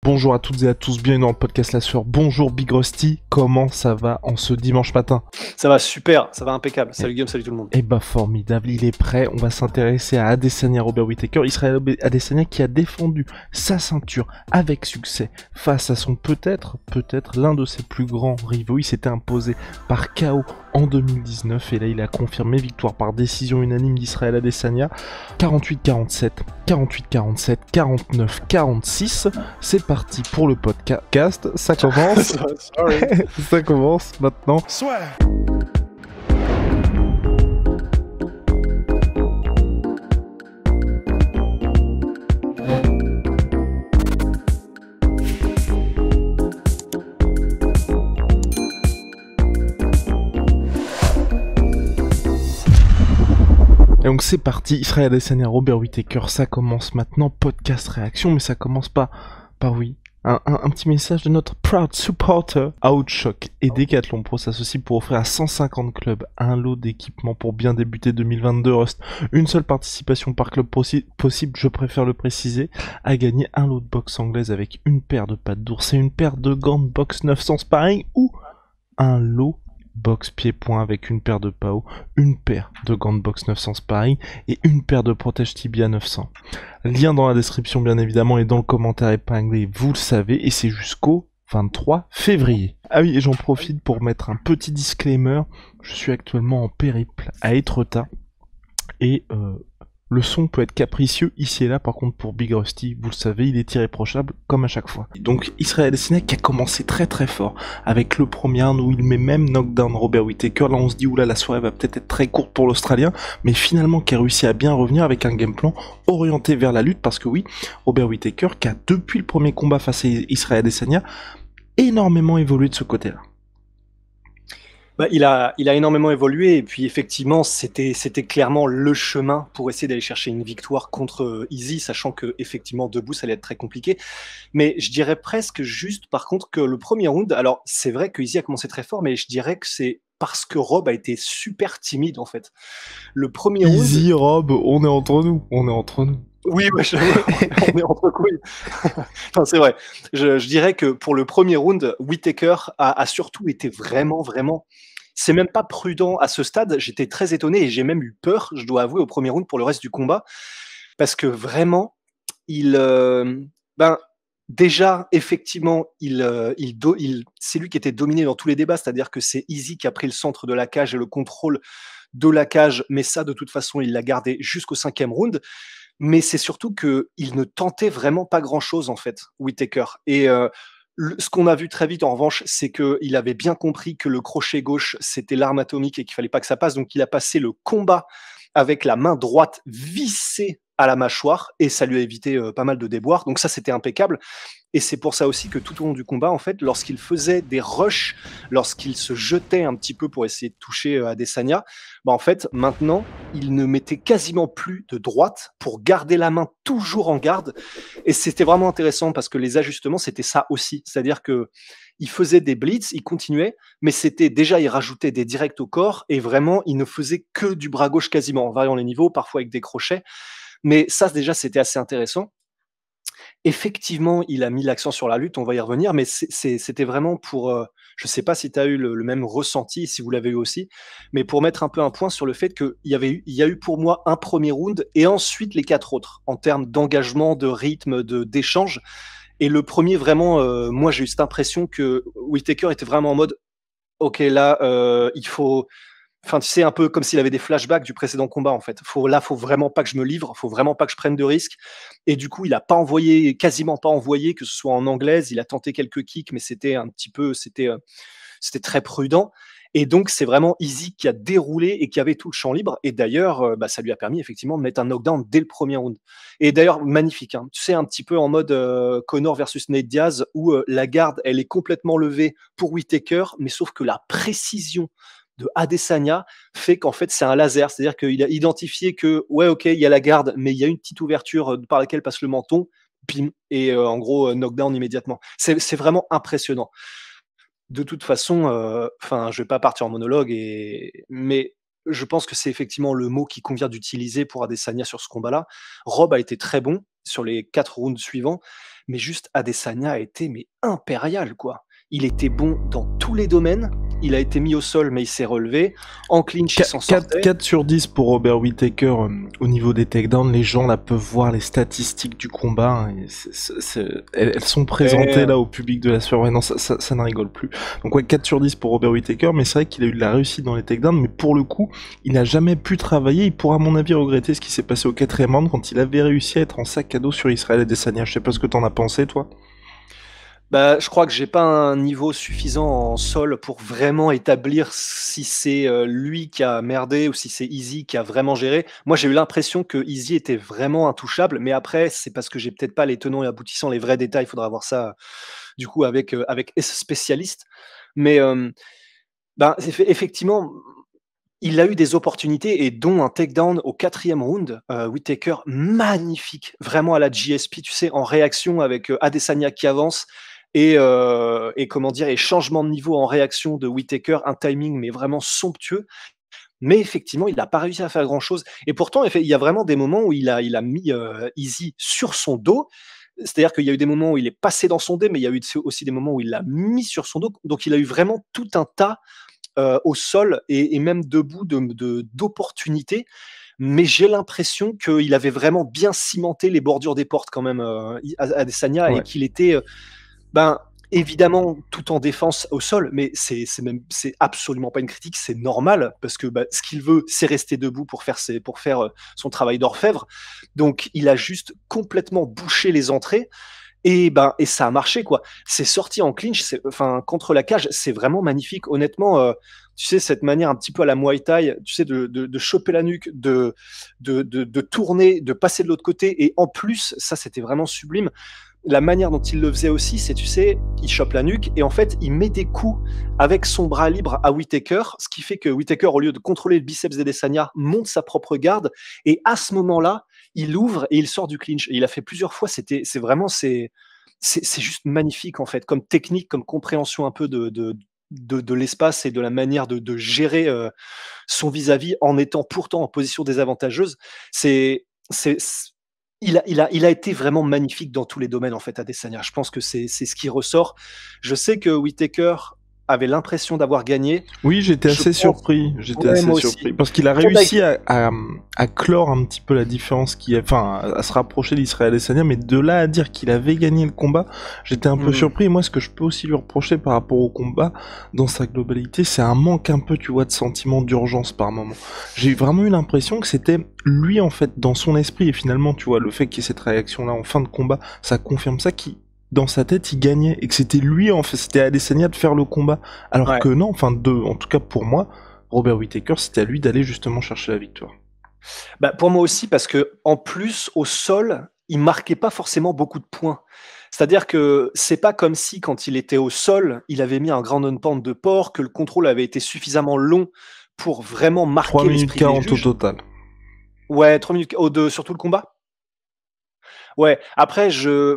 Bonjour à toutes et à tous, bienvenue dans le podcast La Sueur. Bonjour Big Rusty, comment ça va en ce dimanche matin? Ça va super, ça va impeccable. Salut Guillaume, salut tout le monde. Eh bah formidable, il est prêt. On va s'intéresser à Adesanya Robert Whittaker. Israël Adesanya qui a défendu sa ceinture avec succès face à son peut-être l'un de ses plus grands rivaux. Il s'était imposé par KO en 2019 et là il a confirmé victoire par décision unanime d'Israël Adesanya. 48-47, 48-47, 49-46. C'est parti pour le podcast. Ça commence. Ça commence maintenant. Et donc c'est parti, Israël Adesanya, Robert Whittaker, ça commence maintenant, podcast réaction, mais ça commence pas par oui, un petit message de notre proud supporter, Outshock et Decathlon Pro s'associent pour offrir à 150 clubs un lot d'équipements pour bien débuter 2022. Reste une seule participation par club possible, je préfère le préciser, à gagner un lot de boxe anglaise avec une paire de pattes d'ours et une paire de gants de boxe 900 sparring ou un lot boxe pied-point avec une paire de PAO, une paire de gants de boxe 900 sparring et une paire de protège tibia 900. Lien dans la description bien évidemment et dans le commentaire épinglé, vous le savez, et c'est jusqu'au 23 février. Ah oui, et j'en profite pour mettre un petit disclaimer, je suis actuellement en périple à Étretat et le son peut être capricieux ici et là, par contre pour Big Rusty, vous le savez, il est irréprochable comme à chaque fois. Donc Israël Adesanya qui a commencé très très fort avec le premier round où il met même knockdown Robert Whittaker. Là on se dit oula, la soirée va peut-être être très courte pour l'Australien, mais finalement qui a réussi à bien revenir avec un game plan orienté vers la lutte, parce que oui, Robert Whittaker qui a depuis le premier combat face à Israël Adesanya énormément évolué de ce côté-là. Bah, il a énormément évolué et puis effectivement c'était clairement le chemin pour essayer d'aller chercher une victoire contre Izzy, sachant que effectivement debout ça allait être très compliqué. Mais je dirais presque juste par contre que le premier round, alors c'est vrai que Izzy a commencé très fort, mais je dirais que c'est parce que Rob a été super timide en fait. Le premier round. Izzy, Rob, on est entre nous. Oui, ouais, on est entre couilles. Enfin, c'est vrai. Je dirais que pour le premier round, Whittaker a surtout été vraiment. C'est même pas prudent à ce stade. J'étais très étonné et j'ai même eu peur, je dois avouer, au premier round pour le reste du combat. Parce que vraiment, déjà, effectivement, c'est lui qui était dominé dans tous les débats. C'est-à-dire que c'est Izzy qui a pris le centre de la cage et le contrôle de la cage. Mais ça, de toute façon, il l'a gardé jusqu'au 5e round. Mais c'est surtout qu'il ne tentait vraiment pas grand-chose, en fait, Whittaker. Et ce qu'on a vu très vite, en revanche, c'est qu'il avait bien compris que le crochet gauche, c'était l'arme atomique et qu'il fallait pas que ça passe. Donc, il a passé le combat avec la main droite vissée à la mâchoire et ça lui a évité pas mal de déboires. Donc ça, c'était impeccable. Et c'est pour ça aussi que tout au long du combat, en fait, lorsqu'il faisait des rushs, lorsqu'il se jetait un petit peu pour essayer de toucher Adesanya, en fait, maintenant, il ne mettait quasiment plus de droite pour garder la main toujours en garde. Et c'était vraiment intéressant parce que les ajustements, c'était ça aussi. C'est-à-dire que il faisait des blitz, il continuait, mais c'était déjà, il rajoutait des directs au corps et vraiment, il ne faisait que du bras gauche quasiment, en variant les niveaux, parfois avec des crochets. Mais ça, déjà, c'était assez intéressant. Effectivement, il a mis l'accent sur la lutte, on va y revenir, mais c'était vraiment pour, je ne sais pas si tu as eu le même ressenti, si vous l'avez eu aussi, mais pour mettre un peu un point sur le fait qu'il y a eu pour moi un premier round et ensuite les 4 autres, en termes d'engagement, de rythme, d'échange. Et le premier, vraiment, moi j'ai eu cette impression que Whittaker était vraiment en mode, ok, là, il faut... Enfin, tu sais, un peu comme s'il avait des flashbacks du précédent combat, en fait. Faut vraiment pas que je me livre, faut vraiment pas que je prenne de risques. Et du coup, il a pas envoyé, quasiment pas envoyé, que ce soit en anglaise. Il a tenté quelques kicks, mais c'était c'était très prudent. Et donc, c'est vraiment Izzy qui a déroulé et qui avait tout le champ libre. Et d'ailleurs, ça lui a permis effectivement de mettre un knockdown dès le premier round. Et d'ailleurs, magnifique. Hein. Tu sais, un petit peu en mode Conor versus Nate Diaz, où la garde, elle est complètement levée pour Whittaker, mais sauf que la précision de Adesanya fait qu'en fait c'est un laser, c'est-à-dire qu'il a identifié que ouais ok il y a la garde mais il y a une petite ouverture par laquelle passe le menton, bim, et en gros knockdown immédiatement. C'est vraiment impressionnant. De toute façon, je vais pas partir en monologue, mais je pense que c'est effectivement le mot qui convient d'utiliser pour Adesanya sur ce combat-là. Rob a été très bon sur les 4 rounds suivants, mais juste Adesanya a été mais impérial, quoi. Il était bon dans tous les domaines. Il a été mis au sol, mais il s'est relevé. En clinch, il s'en sortait. 4 sur 10 pour Robert Whittaker au niveau des takedowns. Les gens là peuvent voir les statistiques du combat. Hein, et elles sont présentées là au public de la soirée. Ouais, non, ça ne rigole plus. Donc ouais, 4 sur 10 pour Robert Whittaker, mais c'est vrai qu'il a eu de la réussite dans les takedowns. Mais pour le coup, il n'a jamais pu travailler. Il pourra à mon avis regretter ce qui s'est passé au 4e round quand il avait réussi à être en sac à dos sur Israël Adesanya. Je sais pas ce que t'en as pensé, toi. Bah, je crois que j'ai pas un niveau suffisant en sol pour vraiment établir si c'est lui qui a merdé ou si c'est Easy qui a vraiment géré. Moi, j'ai eu l'impression que Easy était vraiment intouchable, mais après, c'est parce que j'ai peut-être pas les tenants et aboutissants, les vrais détails. Il faudra voir ça du coup avec spécialiste. Mais ben, effectivement, il a eu des opportunités et dont un takedown au 4e round, Whittaker magnifique, vraiment à la GSP, tu sais, en réaction avec Adesanya qui avance et comment dire, et changement de niveau en réaction de Whittaker, un timing mais vraiment somptueux. Mais effectivement, il n'a pas réussi à faire grand-chose. Et pourtant, il y a vraiment des moments où il a mis Easy sur son dos. C'est-à-dire qu'il y a eu des moments où il est passé dans son dos, mais il y a eu aussi des moments où il l'a mis sur son dos. Donc il a eu vraiment tout un tas au sol et même debout d'opportunités. Mais j'ai l'impression qu'il avait vraiment bien cimenté les bordures des portes quand même, Adesanya, Ouais. et qu'il était, ben, évidemment, tout en défense au sol, mais c'est absolument pas une critique, c'est normal parce que bah, ce qu'il veut, c'est rester debout pour faire son travail d'orfèvre. Donc, il a juste complètement bouché les entrées. Et ça a marché, quoi. C'est sorti en clinch, enfin contre la cage, c'est vraiment magnifique. Honnêtement, tu sais, cette manière un petit peu à la Muay Thai, tu sais, de choper la nuque, de tourner, de passer de l'autre côté, et en plus, ça c'était vraiment sublime. La manière dont il le faisait aussi, c'est, tu sais, il chope la nuque et en fait, il met des coups avec son bras libre à Whittaker, ce qui fait que Whittaker, au lieu de contrôler le biceps d'Adesanya, monte sa propre garde, et à ce moment-là, il ouvre et il sort du clinch. Et il a fait plusieurs fois. C'est juste magnifique en fait, comme technique, comme compréhension un peu de l'espace et de la manière de gérer son vis-à-vis en étant pourtant en position désavantageuse. C'est, c'est, il a été vraiment magnifique dans tous les domaines en fait, Adesanya. Je pense que c'est ce qui ressort. Je sais que Whittaker avait l'impression d'avoir gagné. Oui, j'étais Je assez pense, surpris. J'étais ouais, assez moi aussi. surpris parce qu'il a réussi à clore un petit peu la différence enfin, à se rapprocher d'Israël Adesanya, mais de là à dire qu'il avait gagné le combat, j'étais un peu surpris. Et moi, ce que je peux aussi lui reprocher par rapport au combat dans sa globalité, c'est un manque un peu, tu vois, de sentiment d'urgence par moment. J'ai vraiment eu l'impression que c'était lui en fait dans son esprit, et finalement, tu vois, le fait qu'il y ait cette réaction-là en fin de combat, ça confirme ça, qui dans sa tête, il gagnait, et que c'était lui, en fait, c'était à Adesanya de faire le combat. Alors Ouais. que non, enfin, en tout cas pour moi, Robert Whittaker, c'était à lui d'aller justement chercher la victoire. Bah, pour moi aussi, parce que en plus, au sol, il marquait pas forcément beaucoup de points. C'est-à-dire que c'est pas comme si, quand il était au sol, il avait mis un grand non-pound de porc, que le contrôle avait été suffisamment long pour vraiment 3 marquer minutes l'esprit des 40 au juges. total. Ouais, 3 minutes sur tout le combat? Ouais, après,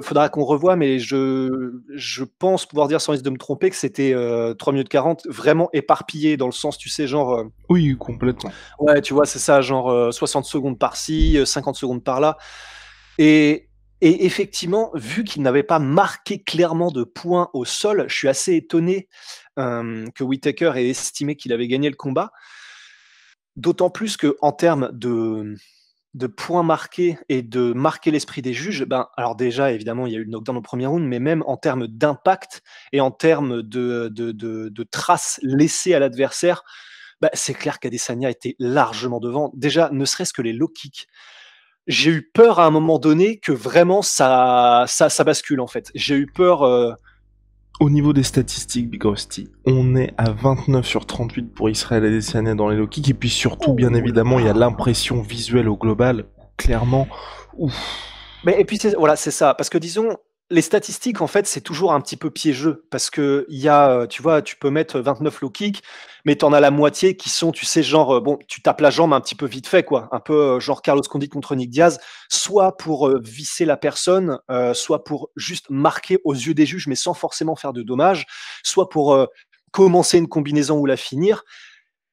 faudra qu'on revoie, mais je pense pouvoir dire, sans risque de me tromper, que c'était 3 minutes 40 vraiment éparpillé dans le sens, tu sais, genre, Oui, complètement. ouais, tu vois, c'est ça, genre 60 secondes par-ci, 50 secondes par-là. Et, et effectivement, vu qu'il n'avait pas marqué clairement de points au sol, je suis assez étonné que Whittaker ait estimé qu'il avait gagné le combat. D'autant plus qu'en termes de points marqués et de marquer l'esprit des juges, ben, alors déjà, évidemment, il y a eu le knockdown au premier round, mais même en termes d'impact et en termes de traces laissées à l'adversaire, bah, c'est clair qu'Adesanya était largement devant. Déjà, ne serait-ce que les low kicks. J'ai eu peur à un moment donné que vraiment ça bascule en fait. J'ai eu peur. Au niveau des statistiques, Big Rusty, on est à 29 sur 38 pour Israël Adesanya dans les low kicks, et puis surtout, bien Oh là évidemment, il y a là. l'impression visuelle au global, clairement, ouf. Mais et puis voilà, c'est ça. Parce que disons, les statistiques, en fait, c'est toujours un petit peu piégeux. Parce que il y a, tu vois, tu peux mettre 29 low kicks, mais tu en as la moitié qui sont, tu sais, genre, bon, tu tapes la jambe un petit peu vite fait, quoi. Un peu genre Carlos Condit contre Nick Diaz, soit pour visser la personne, soit pour juste marquer aux yeux des juges, mais sans forcément faire de dommages, soit pour commencer une combinaison ou la finir.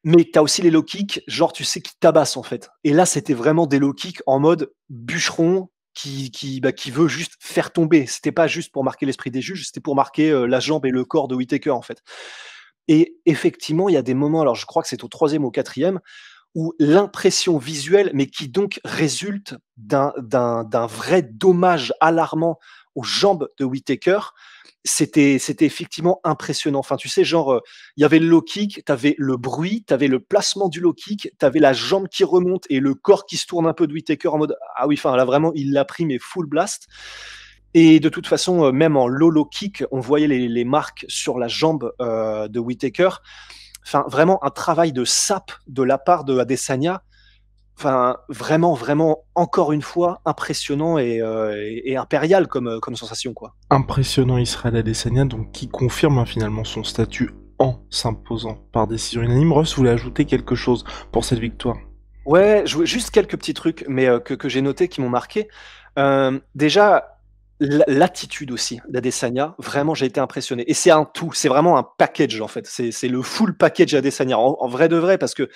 Mais tu as aussi les low kicks, genre, tu sais, qui tabassent, en fait. Et là, c'était vraiment des low kicks en mode bûcheron qui veut juste faire tomber. C'était pas juste pour marquer l'esprit des juges, c'était pour marquer, la jambe et le corps de Whittaker, en fait. Et effectivement, il y a des moments, alors je crois que c'est au troisième ou au quatrième, où l'impression visuelle, mais qui donc résulte d'un vrai dommage alarmant aux jambes de Whittaker, c'était effectivement impressionnant. Enfin, tu sais, genre, il y avait le low kick, tu avais le bruit, tu avais le placement du low kick, tu avais la jambe qui remonte et le corps qui se tourne un peu de Whittaker en mode ah oui, enfin là vraiment, il l'a pris, mais full blast. Et de toute façon, même en low kick, on voyait les marques sur la jambe de Whittaker. Enfin, vraiment un travail de sape de la part de Adesanya. Enfin, vraiment, vraiment, encore une fois, impressionnant et impérial comme sensation, quoi. Impressionnant Israël Adesanya, donc qui confirme finalement son statut en s'imposant par décision unanime. Russ voulait ajouter quelque chose pour cette victoire. Ouais, juste quelques petits trucs, mais que j'ai notés qui m'ont marqué. Déjà, l'attitude aussi d'Adesanya, vraiment, j'ai été impressionné. Et c'est un tout, c'est vraiment un package en fait. C'est le full package Adesanya, en vrai de vrai, parce que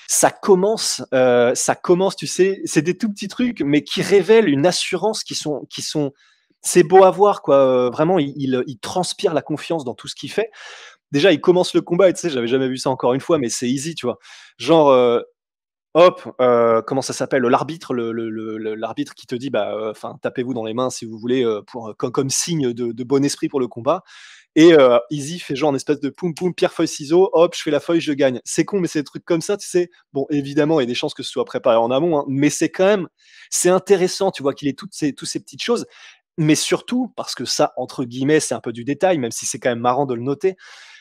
ça commence, tu sais, c'est des tout petits trucs, mais qui révèlent une assurance qui sont, c'est beau à voir quoi. Vraiment, il transpire la confiance dans tout ce qu'il fait. Déjà, il commence le combat et tu sais, j'avais jamais vu ça encore une fois, mais c'est easy, tu vois. Genre, hop, comment ça s'appelle? L'arbitre, l'arbitre qui te dit: «Bah, enfin, tapez-vous dans les mains si vous voulez, pour, comme signe de bon esprit pour le combat». Et Izzy fait genre une espèce de poum poum, pierre, feuille, ciseaux, hop, je fais la feuille, je gagne. C'est con, mais c'est des trucs comme ça, tu sais? Bon, évidemment, il y a des chances que ce soit préparé en amont, hein, mais c'est quand même c'est intéressant, tu vois? Qu'il ait toutes ces petites choses, mais surtout parce que ça, entre guillemets, c'est un peu du détail, même si c'est quand même marrant de le noter,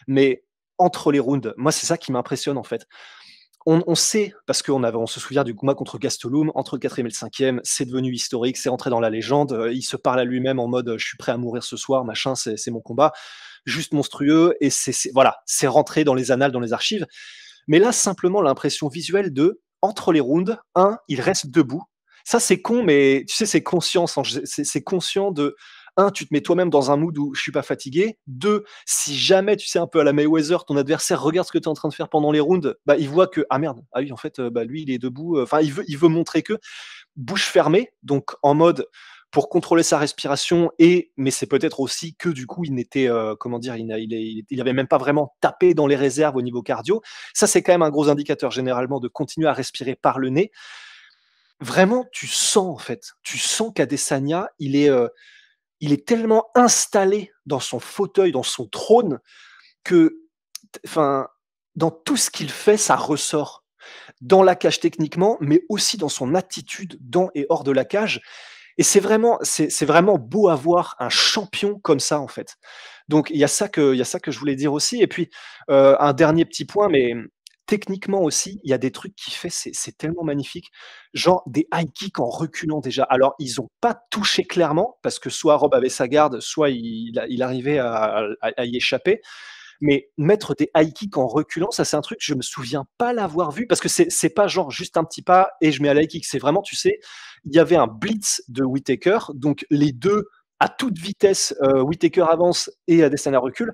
mais entre les rounds, moi, c'est ça qui m'impressionne, en fait. On sait, parce on se souvient du combat contre Gastelum, entre le 4e et le 5e, c'est devenu historique, c'est entré dans la légende, il se parle à lui-même en mode, «Je suis prêt à mourir ce soir, machin, c'est mon combat». Juste monstrueux et voilà, c'est rentré dans les annales, dans les archives. Mais là, simplement l'impression visuelle de, entre les rounds, il reste debout. Ça, c'est con, mais tu sais, c'est conscience, c'est conscient de, tu te mets toi-même dans un mood où je suis pas fatigué. 2, si jamais, tu sais, un peu à la Mayweather, ton adversaire regarde ce que tu es en train de faire pendant les rounds, bah, il voit que, ah merde, ah oui, en fait, bah, lui, il est debout. Enfin, il veut montrer que, bouche fermée, donc en mode pour contrôler sa respiration mais c'est peut-être aussi que du coup il n'était comment dire, il avait même pas vraiment tapé dans les réserves au niveau cardio. Ça c'est quand même un gros indicateur généralement de continuer à respirer par le nez. Vraiment, tu sens en fait, tu sens qu'Adesanya, il est tellement installé dans son fauteuil, dans son trône que, enfin, dans tout ce qu'il fait, ça ressort. Dans la cage techniquement, mais aussi dans son attitude dans et hors de la cage. Et c'est vraiment beau à voir un champion comme ça, en fait. Donc il y a ça que je voulais dire aussi et puis, un dernier petit point, mais techniquement aussi, il y a des trucs qu'il fait, c'est tellement magnifique. Genre des high kicks en reculant déjà. Alors ils ont pas touché clairement parce que soit Rob avait sa garde, soit il arrivait à y échapper. Mais mettre des high kicks en reculant, ça c'est un truc, je me souviens pas l'avoir vu parce que c'est pas genre juste un petit pas et je mets un high kick. C'est vraiment, tu sais, il y avait un blitz de Whittaker, donc les 2 à toute vitesse, Whittaker avance et Adesanya recule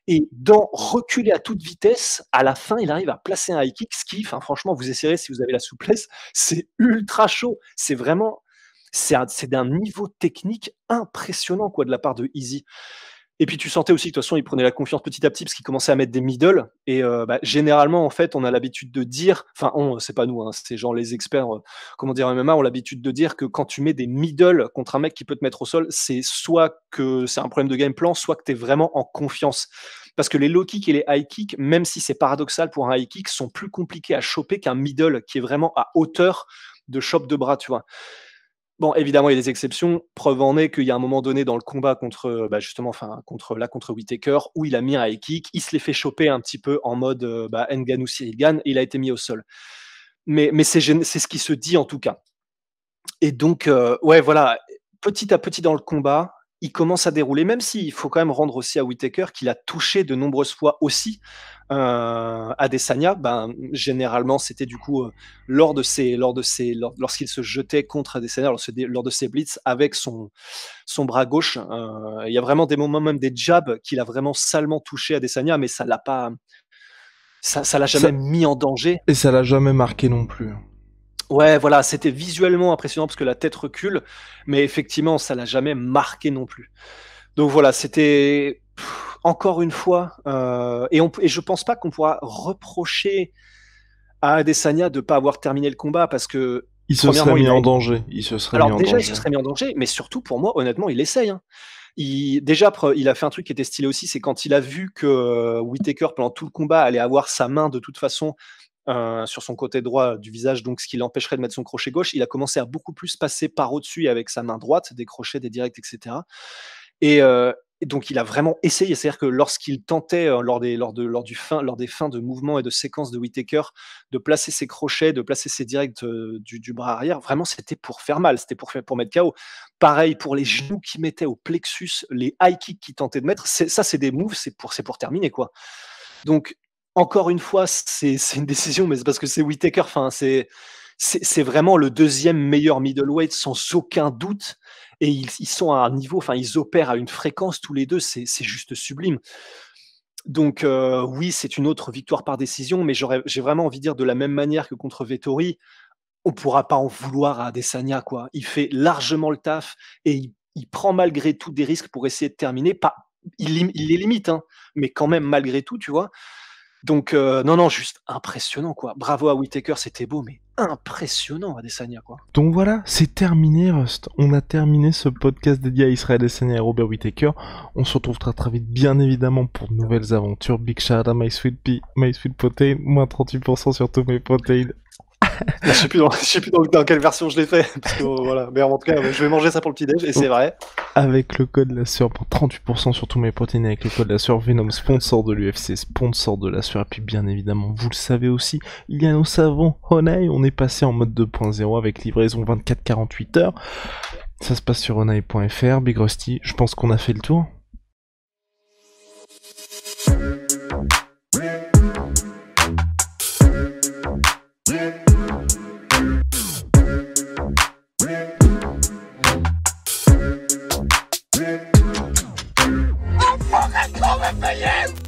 et dans reculer à toute vitesse, à la fin, il arrive à placer un high kick, ce qui, enfin franchement, vous essayerez si vous avez la souplesse, c'est ultra chaud. C'est vraiment c'est d'un niveau technique impressionnant quoi de la part de Izzy. Et puis tu sentais aussi que de toute façon, il prenait la confiance petit à petit parce qu'il commençait à mettre des middle et bah, généralement, en fait, on a l'habitude de dire enfin on, c'est pas nous, hein, c'est genre les experts, comment dire, en MMA ont l'habitude de dire que quand tu mets des middle contre un mec qui peut te mettre au sol, c'est soit que c'est un problème de game plan, soit que tu es vraiment en confiance. Parce que les low kicks et les high kicks, même si c'est paradoxal pour un high kick, sont plus compliqués à choper qu'un middle qui est vraiment à hauteur de chope de bras, tu vois? Bon, évidemment, il y a des exceptions. Preuve en est qu'il y a un moment donné dans le combat contre, bah, justement, enfin, contre Whittaker, où il a mis un high kick, il se l'est fait choper un petit peu en mode, bah, Ngannou Cyril Gane et il a été mis au sol. Mais c'est ce qui se dit en tout cas. Et donc, ouais, voilà, petit à petit dans le combat, il commence à dérouler, même s'il faut quand même rendre aussi à Whittaker qu'il a touché de nombreuses fois aussi, Adesanya. Ben, généralement, c'était du coup, lorsqu'il se jetait contre Adesanya, lors de ses blitz avec son bras gauche. Il y a vraiment des moments, même des jabs, qu'il a vraiment salement touché Adesanya, mais ça l'a pas ça l'a Ça jamais mis en danger. et ça l'a jamais marqué non plus. Ouais, voilà, c'était visuellement impressionnant parce que la tête recule, mais effectivement, ça l'a jamais marqué non plus. Donc voilà, c'était encore une fois, et je pense pas qu'on pourra reprocher à Adesanya de pas avoir terminé le combat parce que Il se serait premièrement, mis il a en danger. Il se serait mis alors en déjà, il se danger. serait mis en danger, mais surtout pour moi, honnêtement, il essaye, hein. Il a fait un truc qui était stylé aussi, c'est quand il a vu que, Whittaker pendant tout le combat allait avoir sa main de toute façon, sur son côté droit du visage, donc ce qui l'empêcherait de mettre son crochet gauche, il a commencé à beaucoup plus passer par au-dessus avec sa main droite, des crochets, des directs et cetera. Et donc il a vraiment essayé. C'est-à-dire que lorsqu'il tentait, lors des fins de mouvements et de séquences de Whittaker, de placer ses crochets, de placer ses directs, du bras arrière, vraiment c'était pour faire mal, c'était pour mettre KO. Pareil pour les genoux qu'il mettait au plexus, les high kicks qu'il tentait de mettre, c'est des moves, c'est pour terminer, quoi. Donc encore une fois, c'est une décision, mais c'est parce que c'est Whittaker, enfin c'est vraiment le deuxième meilleur middleweight sans aucun doute, et ils sont à un niveau, enfin ils opèrent à une fréquence tous les deux, c'est juste sublime. Donc oui, c'est une autre victoire par décision, mais j'ai vraiment envie de dire, de la même manière que contre Vettori, on pourra pas en vouloir à Adesanya, quoi. Il fait largement le taf et il prend malgré tout des risques pour essayer de terminer. Pas, il les limite, hein, mais quand même malgré tout, tu vois. Donc non, non, juste impressionnant, quoi. Bravo à Whittaker, c'était beau, mais impressionnant Adesanya, quoi. Donc voilà, c'est terminé, Rust. On a terminé ce podcast dédié à Israël Adesanya et Robert Whittaker. On se retrouve très très vite, bien évidemment, pour de nouvelles aventures. Big shout out à My Sweet Pea, My Sweet Protein, moins 38% sur tous mes protéines. Je sais plus dans quelle version je l'ai fait, parce que voilà. Mais en tout cas, je vais manger ça pour le petit-déj, et c'est vrai. Avec le code la sueur pour 38% sur tous mes protéines, avec le code la sueur Venom, sponsor de l'UFC, sponsor de la sueur, et puis bien évidemment, vous le savez aussi, il y a nos savons Honai, on est passé en mode 2.0 avec livraison 24-48 heures. Ça se passe sur honai.fr, Big Rusty, je pense qu'on a fait le tour. I'm fucking coming for you!